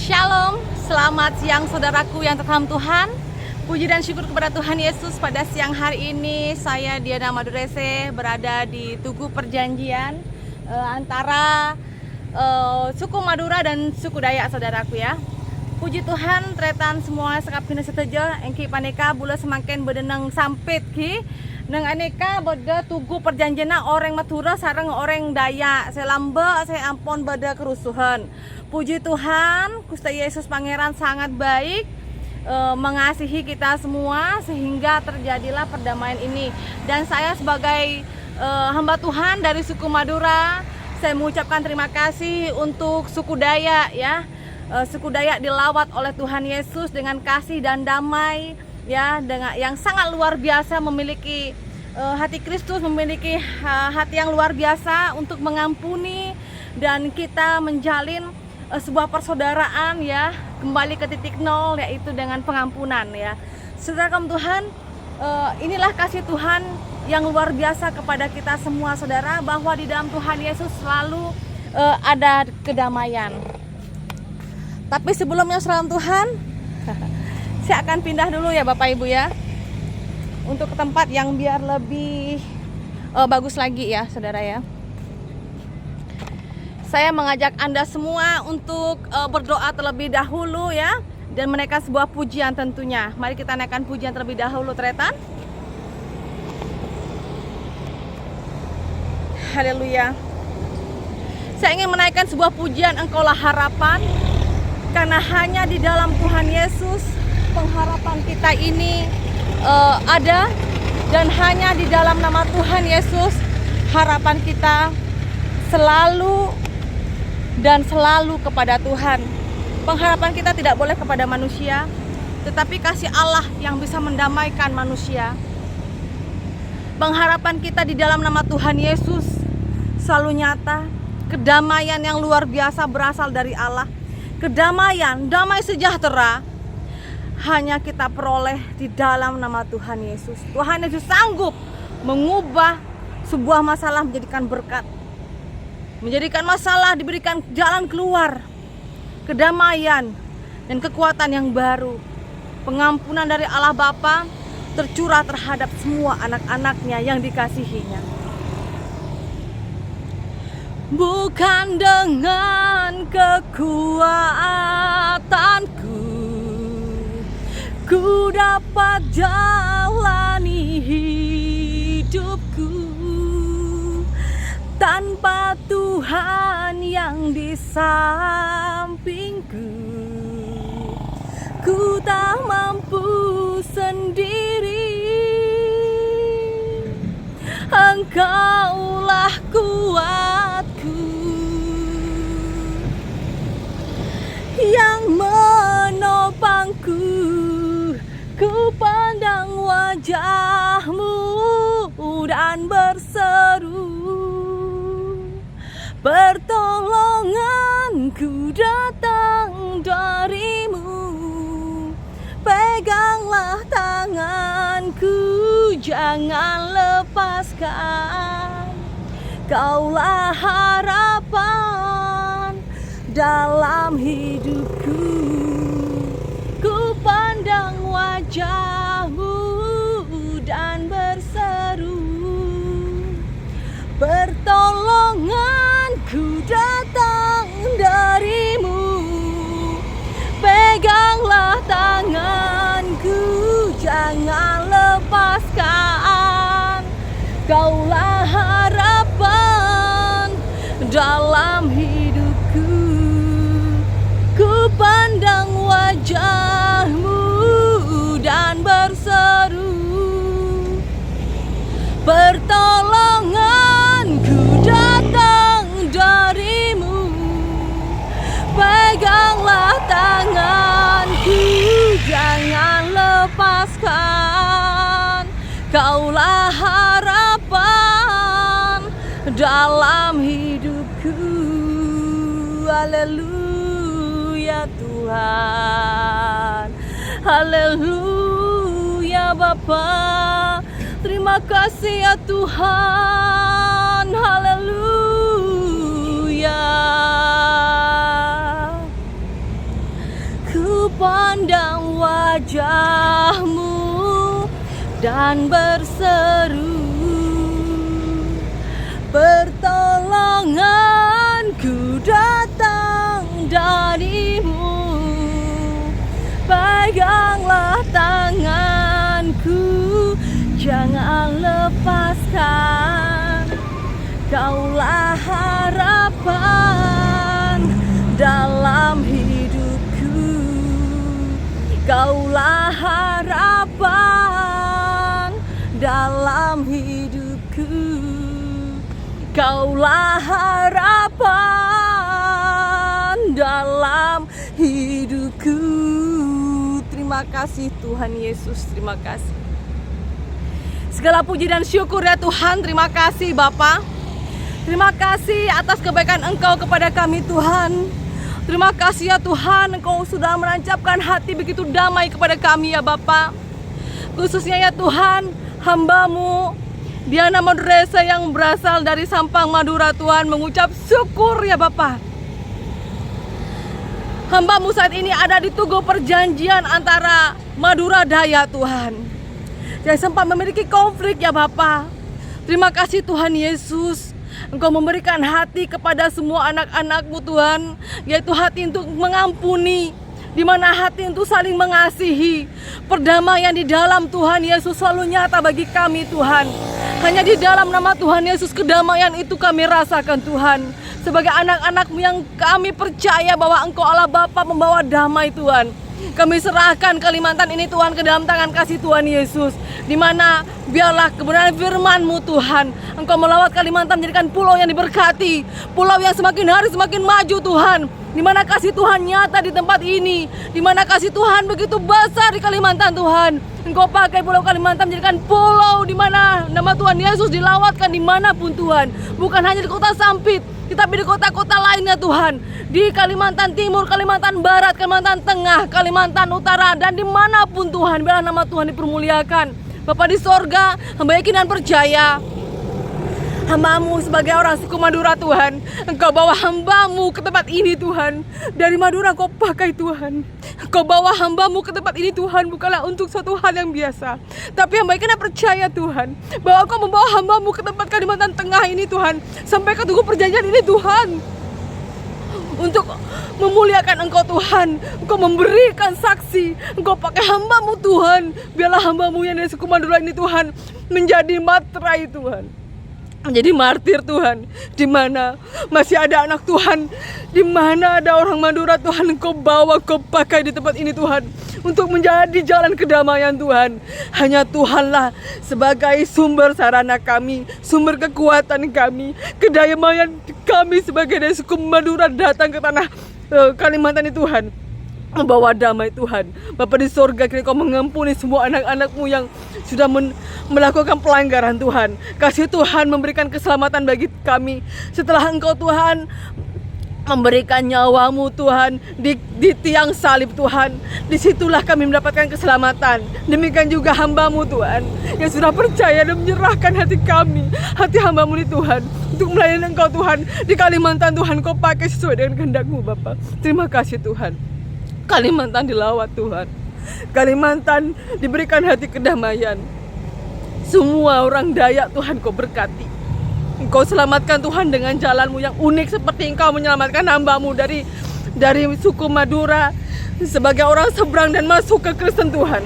Shalom, selamat siang saudaraku yang terkasih Tuhan. Puji dan syukur kepada Tuhan Yesus. Pada siang hari ini saya Diana Madurese berada di Tugu Perjanjian antara suku Madura dan suku Dayak saudaraku ya. Puji Tuhan, tretan semua sekap kena seteja engki paneka bula semakin berdenang sampit ki nang aneka beda Tugu Perjanjian orang Madura sareng orang Dayak. Saya lamba, saya ampun beda kerusuhan. Puji Tuhan, Gusti Yesus Pangeran sangat baik, mengasihi kita semua sehingga terjadilah perdamaian ini. Dan saya sebagai hamba Tuhan dari suku Madura, saya mengucapkan terima kasih untuk suku Dayak ya. Suku Dayak dilawat oleh Tuhan Yesus dengan kasih dan damai ya, dengan yang sangat luar biasa, memiliki hati Kristus, memiliki hati yang luar biasa untuk mengampuni, dan kita menjalin sebuah persaudaraan ya, kembali ke titik nol, yaitu dengan pengampunan ya. Saudara Tuhan, inilah kasih Tuhan yang luar biasa kepada kita semua saudara, bahwa di dalam Tuhan Yesus selalu ada kedamaian. Tapi sebelumnya saudara Tuhan, saya akan pindah dulu ya Bapak Ibu ya, untuk ke tempat yang biar lebih bagus lagi ya saudara ya. Saya mengajak Anda semua untuk berdoa terlebih dahulu ya, dan menaikkan sebuah pujian tentunya. Mari kita naikkan pujian terlebih dahulu tretan. Haleluya. Saya ingin menaikkan sebuah pujian, Engkaulah harapan, karena hanya di dalam Tuhan Yesus pengharapan kita ini ada, dan hanya di dalam nama Tuhan Yesus harapan kita selalu dan selalu kepada Tuhan. Pengharapan kita tidak boleh kepada manusia, tetapi kasih Allah yang bisa mendamaikan manusia. Pengharapan kita di dalam nama Tuhan Yesus selalu nyata. Kedamaian yang luar biasa berasal dari Allah. Kedamaian, damai sejahtera hanya kita peroleh di dalam nama Tuhan Yesus. Tuhan Yesus sanggup mengubah sebuah masalah menjadikan berkat, menjadikan masalah diberikan jalan keluar, kedamaian dan kekuatan yang baru. Pengampunan dari Allah Bapa tercurah terhadap semua anak-anaknya yang dikasihinya. Bukan dengan kekuatanku ku dapat jalani hidupku, tanpa Tuhan yang di sampingku, ku tak mampu sendiri. Engkaulah kuatku yang menopangku. Ku pandang wajah-Mu dan berseru, pertolonganku datang dari-Mu. Peganglah tanganku, jangan lepaskan. Kaulah harapan dalam hidupku. Ku pandang wajah-Mu dan berseru, pertolonganku datang dari-Mu. Peganglah tanganku, jangan lepaskan. Kaulah harapan dalam hidupku. Ku pandang wajah-Mu dan berseru, pertolonganku datang dari-Mu. Peganglah tanganku, jangan lepaskan. Kaulah harapan dalam hidupku. Haleluya Tuhan, haleluya Bapa. Terima kasih ya Tuhan, haleluya. pandang wajah-Mu dan berseru, pertolonganku datang dari-Mu. Peganglah tanganku, jangan lepaskan. Kaulah harapan dalam hidupku. Kaulah harapan dalam hidupku. Kaulah harapan dalam hidupku. Terima kasih Tuhan Yesus, terima kasih. Segala puji dan syukur ya Tuhan, terima kasih Bapa. Terima kasih atas kebaikan Engkau kepada kami Tuhan. Terima kasih ya Tuhan, Engkau sudah menancapkan hati begitu damai kepada kami ya Bapa. Khususnya ya Tuhan, hamba-Mu Diana Madurese yang berasal dari Sampang Madura Tuhan mengucap syukur ya Bapa. Hamba-Mu saat ini ada di Tugu Perjanjian antara Madura Daya Tuhan, yang sempat memiliki konflik ya Bapa. Terima kasih Tuhan Yesus, Engkau memberikan hati kepada semua anak-anak-Mu Tuhan, yaitu hati untuk mengampuni, di mana hati untuk saling mengasihi. Perdamaian di dalam Tuhan Yesus selalu nyata bagi kami Tuhan. Hanya di dalam nama Tuhan Yesus kedamaian itu kami rasakan Tuhan. Sebagai anak-anak-Mu yang kami percaya bahwa Engkau Allah Bapa membawa damai Tuhan. Kami serahkan Kalimantan ini Tuhan ke dalam tangan kasih Tuhan Yesus, di mana biarlah kebenaran firman-Mu Tuhan, Engkau melawat Kalimantan menjadikan pulau yang diberkati, pulau yang semakin hari semakin maju Tuhan, di mana kasih Tuhan nyata di tempat ini, di mana kasih Tuhan begitu besar di Kalimantan Tuhan. Engkau pakai pulau Kalimantan menjadikan pulau di mana nama Tuhan Yesus dilawatkan dimanapun Tuhan, bukan hanya di kota Sampit, tetapi di kota-kota lainnya Tuhan, di Kalimantan Timur, Kalimantan Barat, Kalimantan Tengah, Kalimantan Utara, dan dimanapun Tuhan, biarlah nama Tuhan dipermuliakan. Bapa di sorga, hamba yakin dan percaya, hamba-Mu sebagai orang suku Madura Tuhan, Engkau bawa hamba-Mu ke tempat ini Tuhan. Dari Madura Engkau pakai Tuhan, Engkau bawa hamba-Mu ke tempat ini Tuhan, bukanlah untuk suatu hal yang biasa, tapi hamba yakin dan percaya Tuhan, bahwa Engkau membawa hamba-Mu ke tempat Kalimantan Tengah ini Tuhan, sampai ke Tugu Perjanjian ini Tuhan, untuk memuliakan Engkau Tuhan. Engkau memberikan saksi, Engkau pakai hamba-Mu Tuhan. Biarlah hamba-Mu yang dari suku Madura ini Tuhan menjadi materai Tuhan, menjadi martir Tuhan, di mana masih ada anak Tuhan, di mana ada orang Madura Tuhan, Engkau bawa, Engkau pakai di tempat ini Tuhan, untuk menjadi jalan kedamaian Tuhan. Hanya Tuhanlah sebagai sumber sarana kami, sumber kekuatan kami, kedamaian kami sebagai dari suku Madura datang ke tanah Kalimantan ini Tuhan, membawa damai Tuhan. Bapa di sorga, kini Kau mengampuni semua anak-anak-Mu yang sudah melakukan pelanggaran Tuhan. Kasih Tuhan memberikan keselamatan bagi kami. Setelah Engkau Tuhan memberikan nyawa-Mu Tuhan di tiang salib Tuhan, disitulah kami mendapatkan keselamatan. Demikian juga hamba-Mu Tuhan, yang sudah percaya dan menyerahkan hati kami, hati hamba-Mu ini Tuhan, untuk melayani Engkau Tuhan di Kalimantan Tuhan. Kau pakai sesuai dengan kehendak-Mu Bapa. Terima kasih Tuhan. Kalimantan dilawat Tuhan, Kalimantan diberikan hati kedamaian. Semua orang Dayak Tuhan Kau berkati, Engkau selamatkan Tuhan dengan jalan-Mu yang unik, seperti Engkau menyelamatkan hamba-Mu dari suku Madura sebagai orang seberang dan masuk ke Kristen Tuhan.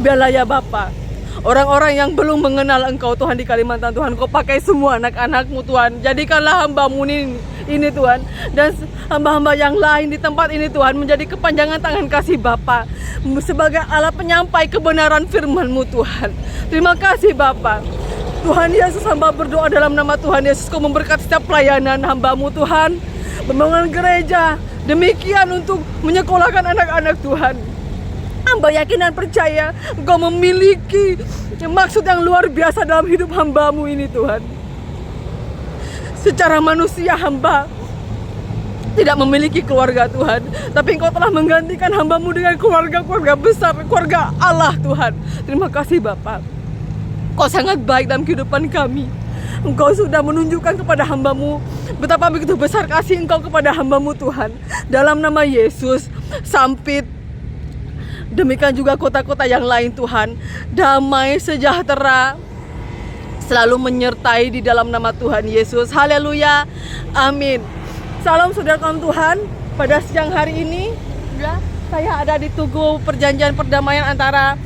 Biarlah ya Bapa, orang-orang yang belum mengenal Engkau Tuhan di Kalimantan Tuhan, Kau pakai semua anak-anak-Mu Tuhan. Jadikanlah hamba-Mu ini Tuhan, dan hamba-hamba yang lain di tempat ini Tuhan menjadi kepanjangan tangan kasih Bapa, sebagai alat penyampai kebenaran firman-Mu Tuhan. Terima kasih Bapa. Tuhan Yesus, hamba berdoa dalam nama Tuhan Yesus, Kau memberkati setiap pelayanan hamba-Mu Tuhan, pembangunan gereja, demikian untuk menyekolahkan anak-anak Tuhan. Hamba yakin dan percaya Engkau memiliki maksud yang luar biasa dalam hidup hamba-Mu ini Tuhan. Secara manusia hamba tidak memiliki keluarga Tuhan, tapi Engkau telah menggantikan hamba-Mu dengan keluarga besar, keluarga Allah Tuhan. Terima kasih Bapa. Kau sangat baik dalam kehidupan kami. Engkau sudah menunjukkan kepada hamba-Mu betapa begitu besar kasih Engkau kepada hamba-Mu Tuhan. Dalam nama Yesus, Sampit. Demikian juga kota-kota yang lain Tuhan. Damai sejahtera selalu menyertai di dalam nama Tuhan Yesus. Haleluya. Amin. Salam saudara kaum Tuhan. Pada siang hari ini ya, saya ada di Tugu Perjanjian Perdamaian antara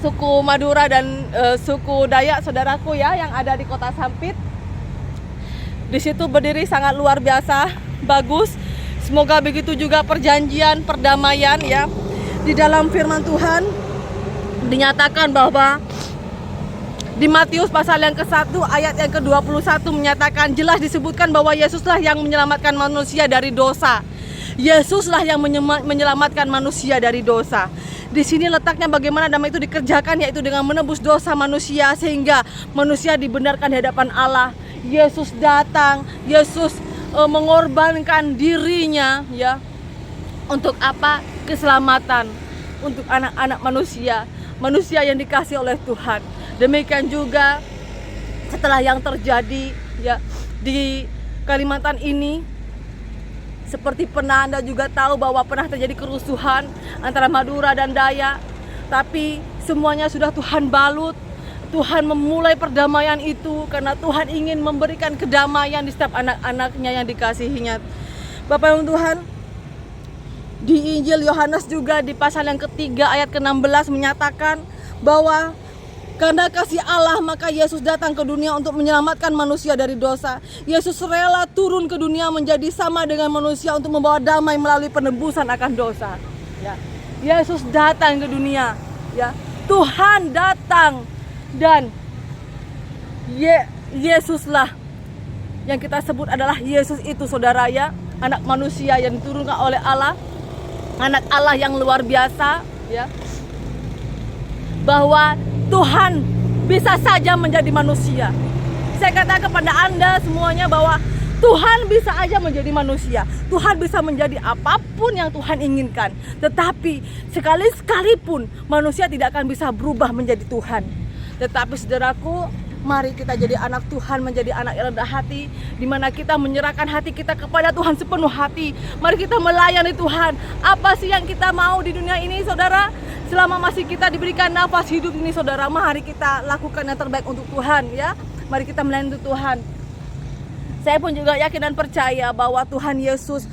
suku Madura dan suku Dayak saudaraku ya, yang ada di kota Sampit. Di situ berdiri sangat luar biasa, bagus. Semoga begitu juga perjanjian perdamaian ya. Di dalam firman Tuhan dinyatakan bahwa di Matius pasal yang ke-1 ayat yang ke-21 menyatakan, jelas disebutkan bahwa Yesuslah yang menyelamatkan manusia dari dosa. Yesuslah yang menyelamatkan manusia dari dosa. Di sini letaknya bagaimana damai itu dikerjakan, yaitu dengan menebus dosa manusia sehingga manusia dibenarkan di hadapan Allah. Yesus datang, Yesus mengorbankan dirinya ya. Untuk apa? Keselamatan untuk anak-anak manusia, manusia yang dikasihi oleh Tuhan. Demikian juga setelah yang terjadi ya di Kalimantan ini, seperti pernah Anda juga tahu bahwa pernah terjadi kerusuhan antara Madura dan Dayak. Tapi semuanya sudah Tuhan balut. Tuhan memulai perdamaian itu karena Tuhan ingin memberikan kedamaian di setiap anak-anaknya yang dikasihinya. Bapak Ibu Tuhan, di Injil Yohanes juga di pasal yang ketiga ayat ke-16 menyatakan bahwa karena kasih Allah maka Yesus datang ke dunia untuk menyelamatkan manusia dari dosa. Yesus rela turun ke dunia menjadi sama dengan manusia untuk membawa damai melalui penebusan akan dosa. Ya. Yesus datang ke dunia. Ya. Tuhan datang dan Yesuslah yang kita sebut adalah Yesus itu saudara ya, anak manusia yang diturunkan oleh Allah, anak Allah yang luar biasa ya. Bahwa Tuhan bisa saja menjadi manusia. Saya katakan kepada Anda semuanya bahwa Tuhan bisa aja menjadi manusia. Tuhan bisa menjadi apapun yang Tuhan inginkan. Tetapi sekalipun manusia tidak akan bisa berubah menjadi Tuhan. Tetapi saudaraku, mari kita jadi anak Tuhan, menjadi anak yang rendah hati, di mana kita menyerahkan hati kita kepada Tuhan sepenuh hati. Mari kita melayani Tuhan. Apa sih yang kita mau di dunia ini saudara? Selama masih kita diberikan nafas hidup ini saudara, mari kita lakukan yang terbaik untuk Tuhan ya. Mari kita melayani untuk Tuhan. Saya pun juga yakin dan percaya bahwa Tuhan Yesus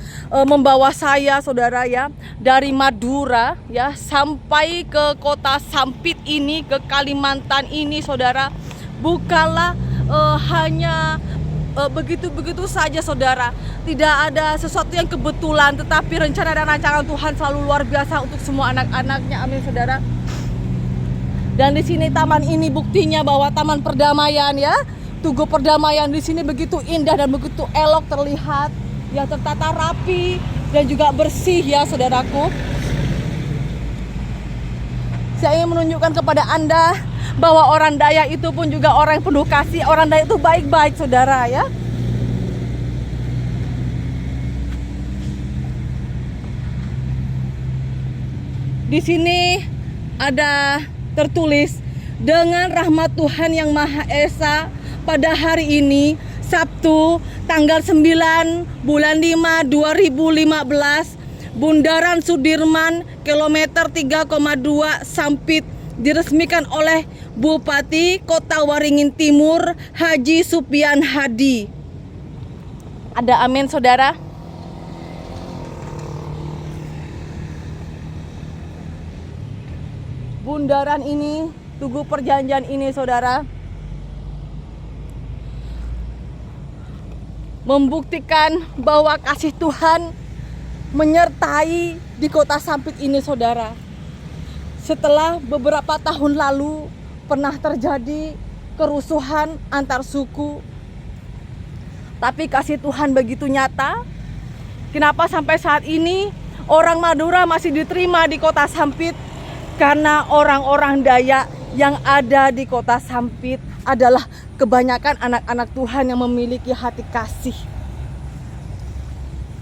membawa saya saudara ya, dari Madura ya sampai ke kota Sampit ini, ke Kalimantan ini saudara. Bukanlah hanya begitu-begitu saja saudara. Tidak ada sesuatu yang kebetulan, tetapi rencana dan rancangan Tuhan selalu luar biasa untuk semua anak-anaknya. Amin saudara. Dan di sini taman ini buktinya bahwa taman perdamaian ya, Tugu Perdamaian di sini begitu indah dan begitu elok terlihat, ya tertata rapi dan juga bersih ya saudaraku. Saya ingin menunjukkan kepada Anda bahwa orang Dayak itu pun juga orang yang penuh kasih. Orang Dayak itu baik-baik saudara ya. Di sini ada tertulis, dengan rahmat Tuhan yang Maha Esa pada hari ini Sabtu tanggal 9 bulan 5 2015, Bundaran Sudirman kilometer 3,2 Sampit diresmikan oleh Bupati Kota Waringin Timur Haji Supian Hadi. Ada amin saudara. Bundaran ini, Tugu Perjanjian ini saudara, membuktikan bahwa kasih Tuhan menyertai di kota Sampit ini saudara. Setelah beberapa tahun lalu pernah terjadi kerusuhan antar suku, tapi kasih Tuhan begitu nyata. Kenapa sampai saat ini orang Madura masih diterima di kota Sampit? Karena orang-orang Dayak yang ada di kota Sampit adalah kebanyakan anak-anak Tuhan yang memiliki hati kasih.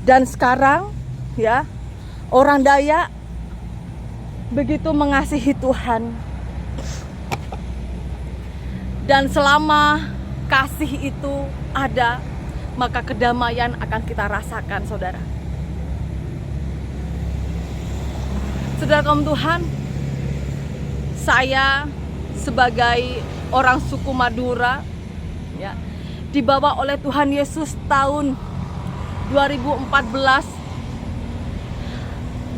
Dan sekarang ya, orang Dayak begitu mengasihi Tuhan. Dan selama kasih itu ada, maka kedamaian akan kita rasakan saudara. Saudara kaum Tuhan, saya sebagai orang suku Madura, ya, dibawa oleh Tuhan Yesus tahun 2014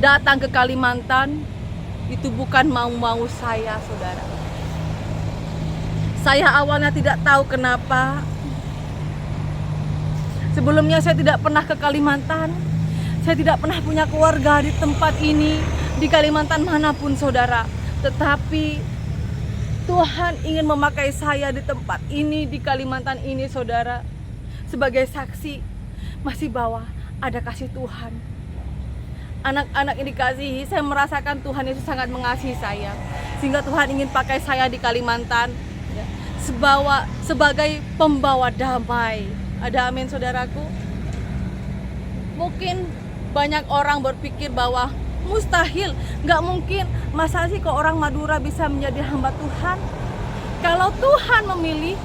datang ke Kalimantan. Itu bukan mau-mau saya, saudara. Saya awalnya tidak tahu kenapa. Sebelumnya saya tidak pernah ke Kalimantan. Saya tidak pernah punya keluarga di tempat ini, di Kalimantan manapun, saudara. Tetapi Tuhan ingin memakai saya di tempat ini, di Kalimantan ini, saudara, sebagai saksi masih bahwa ada kasih Tuhan. Anak-anak ini dikasihi. Saya merasakan Tuhan Yesus sangat mengasihi saya, sehingga Tuhan ingin pakai saya di Kalimantan, ya, sebagai pembawa damai. Ada amin, saudaraku. Mungkin banyak orang berpikir bahwa mustahil, nggak mungkin. Masa sih kok orang Madura bisa menjadi hamba Tuhan? Kalau Tuhan memilih,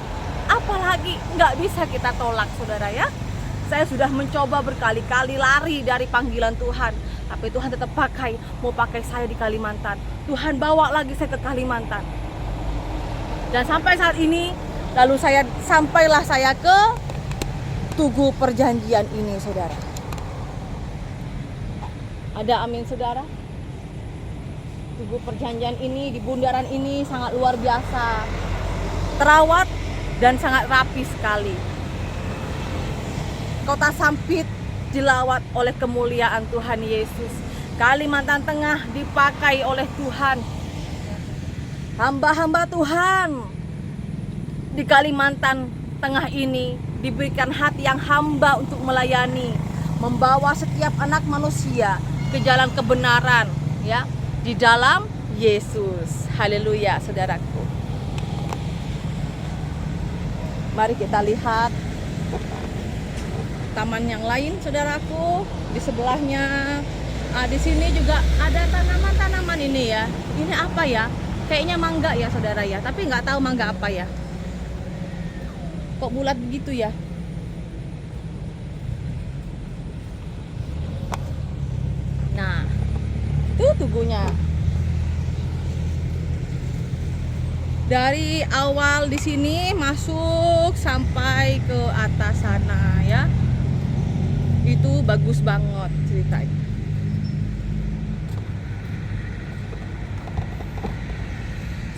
apalagi nggak bisa kita tolak, saudara ya. Saya sudah mencoba berkali-kali lari dari panggilan Tuhan, tapi Tuhan tetap mau pakai saya di Kalimantan. Tuhan bawa lagi saya ke Kalimantan. Dan sampai saat ini, lalu sampailah saya ke Tugu Perjanjian ini, saudara. Ada amin, saudara. Tugu Perjanjian ini, di bundaran ini sangat luar biasa, terawat dan sangat rapi sekali. Kota Sampit dilawat oleh kemuliaan Tuhan Yesus. Kalimantan Tengah dipakai oleh Tuhan. Hamba-hamba Tuhan di Kalimantan Tengah ini diberikan hati yang hamba untuk melayani, membawa setiap anak manusia ke jalan kebenaran, ya, di dalam Yesus. Haleluya, saudaraku. Mari kita lihat taman yang lain, saudaraku. Di sebelahnya, di sini juga ada tanaman-tanaman ini ya. Ini apa ya? Kayaknya mangga ya, saudara ya. Tapi nggak tahu mangga apa ya. Kok bulat begitu ya? Nah, itu tugunya. Dari awal di sini masuk sampai ke atas sana, ya. Itu bagus banget ceritanya.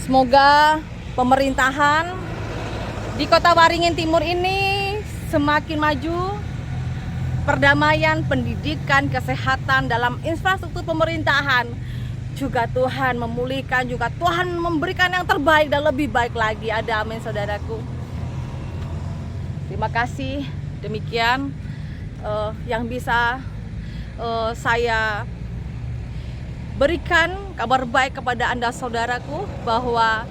Semoga pemerintahan di Kota Waringin Timur ini semakin maju, perdamaian, pendidikan, kesehatan dalam infrastruktur pemerintahan. Juga Tuhan memulihkan, juga Tuhan memberikan yang terbaik dan lebih baik lagi. Ada amin, saudaraku. Terima kasih. Demikian yang bisa saya berikan kabar baik kepada Anda, saudaraku, bahwa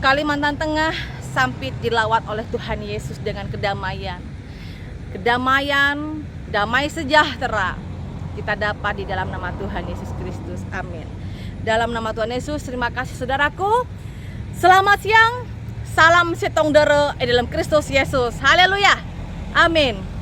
Kalimantan Tengah Sampit dilawat oleh Tuhan Yesus dengan kedamaian. Kedamaian, damai sejahtera kita dapat di dalam nama Tuhan Yesus Kristus. Amin. Dalam nama Tuhan Yesus, terima kasih, saudaraku. Selamat siang. Salam setong dere dalam Kristus Yesus. Haleluya. Amin.